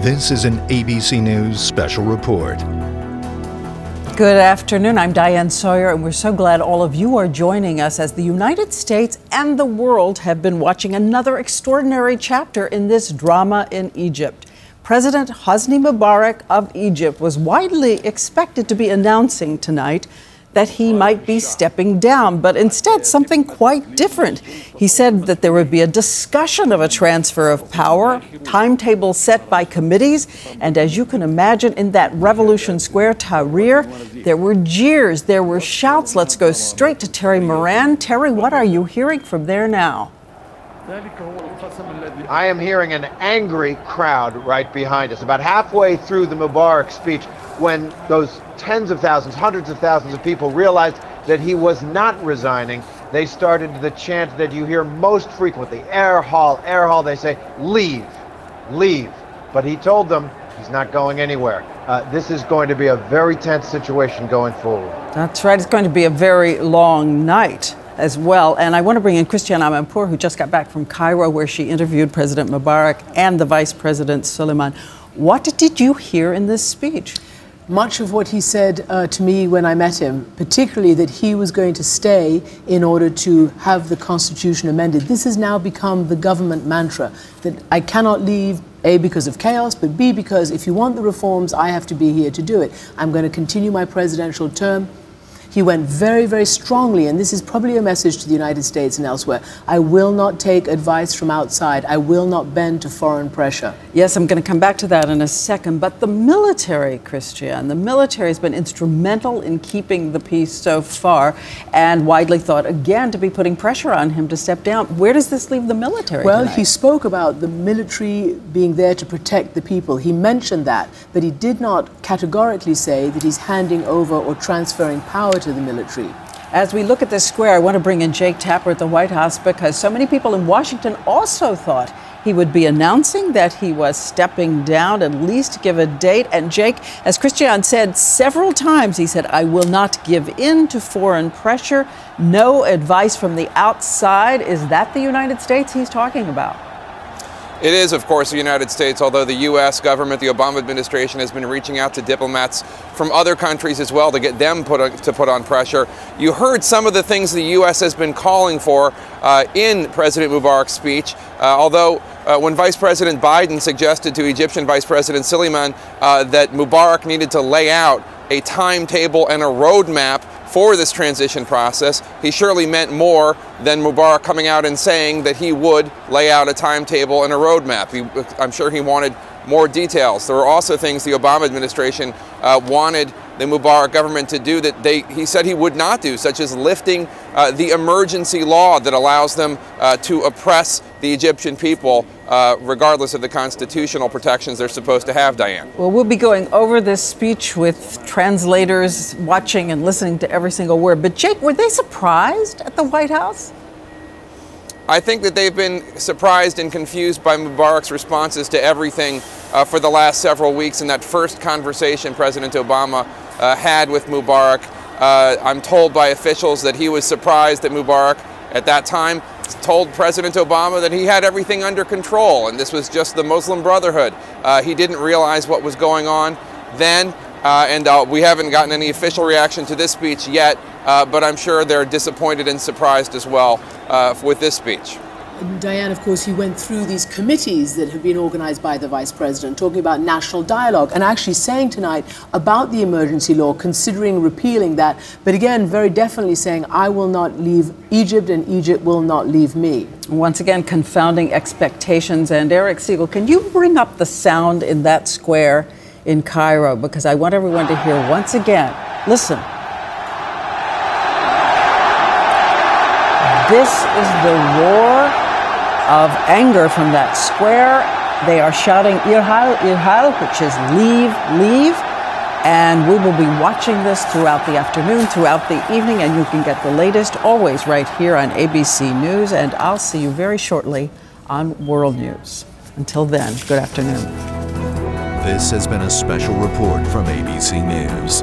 This is an ABC News special report. Good afternoon. I'm Diane Sawyer, and we're so glad all of you are joining us as the United States and the world have been watching another extraordinary chapter in this drama in Egypt. President Hosni Mubarak of Egypt was widely expected to be announcing tonight that he might be stepping down, but instead something quite different. He said that there would be a discussion of a transfer of power, timetable set by committees, and as you can imagine, in that Revolution Square, Tahrir, there were jeers, there were shouts. Let's go straight to Terry Moran. Terry, what are you hearing from there now? I am hearing an angry crowd right behind us. About halfway through the Mubarak speech, when those tens of thousands, hundreds of thousands of people realized that he was not resigning, they started the chant that you hear most frequently, air hall, air hall. They say, leave, leave. But he told them he's not going anywhere. This is going to be a very tense situation going forward. That's right. It's going to be a very long night as well. And I want to bring in Christiane Amanpour, who just got back from Cairo, where she interviewed President Mubarak and the Vice President Suleiman. What did you hear in this speech? Much of what he said to me when I met him, particularly that he was going to stay in order to have the Constitution amended. This has now become the government mantra, that I cannot leave, A, because of chaos, but B, because if you want the reforms, I have to be here to do it. I'm going to continue my presidential term. He went very, very strongly, and this is probably a message to the United States and elsewhere. I will not take advice from outside. I will not bend to foreign pressure. Yes, I'm going to come back to that in a second. But the military, Christiane, the military has been instrumental in keeping the peace so far and widely thought, again, to be putting pressure on him to step down. Where does this leave the military Well, tonight? He spoke about the military being there to protect the people. He mentioned that, but he did not categorically say that he's handing over or transferring power to the military. As we look at this square, I want to bring in Jake Tapper at the White House because so many people in Washington also thought he would be announcing that he was stepping down, at least give a date. And Jake, as Christiane said several times, he said, I will not give in to foreign pressure. No advice from the outside. Is that the United States he's talking about? It is, of course, the United States, although the U.S. government, the Obama administration, has been reaching out to diplomats from other countries as well to get them to put on pressure. You heard some of the things the U.S. has been calling for in President Mubarak's speech, although when Vice President Biden suggested to Egyptian Vice President Suleiman that Mubarak needed to lay out a timetable and a roadmap for this transition process, he surely meant more than Mubarak coming out and saying that he would lay out a timetable and a roadmap. I'm sure he wanted more details. There were also things the Obama administration wanted the Mubarak government to do that he said he would not do, such as lifting the emergency law that allows them to oppress the Egyptian people, regardless of the constitutional protections they're supposed to have, Diane. Well, we'll be going over this speech with translators watching and listening to every single word. But Jake, were they surprised at the White House? I think that they've been surprised and confused by Mubarak's responses to everything for the last several weeks. In that first conversation President Obama had with Mubarak, I'm told by officials that he was surprised that Mubarak at that time told President Obama that he had everything under control and this was just the Muslim Brotherhood. He didn't realize what was going on then, and we haven't gotten any official reaction to this speech yet, but I'm sure they're disappointed and surprised as well with this speech. Diane, of course, he went through these committees that have been organized by the Vice President, talking about national dialogue and actually saying tonight about the emergency law, considering repealing that, but again, very definitely saying, I will not leave Egypt and Egypt will not leave me. Once again, confounding expectations. And Eric Siegel, can you bring up the sound in that square in Cairo? Because I want everyone to hear once again. Listen. This is the roar of anger from that square. They are shouting Irhal, Irhal, which is leave, leave. And we will be watching this throughout the afternoon, throughout the evening, and you can get the latest always right here on ABC News. And I'll see you very shortly on World News. Until then, good afternoon. This has been a special report from ABC News.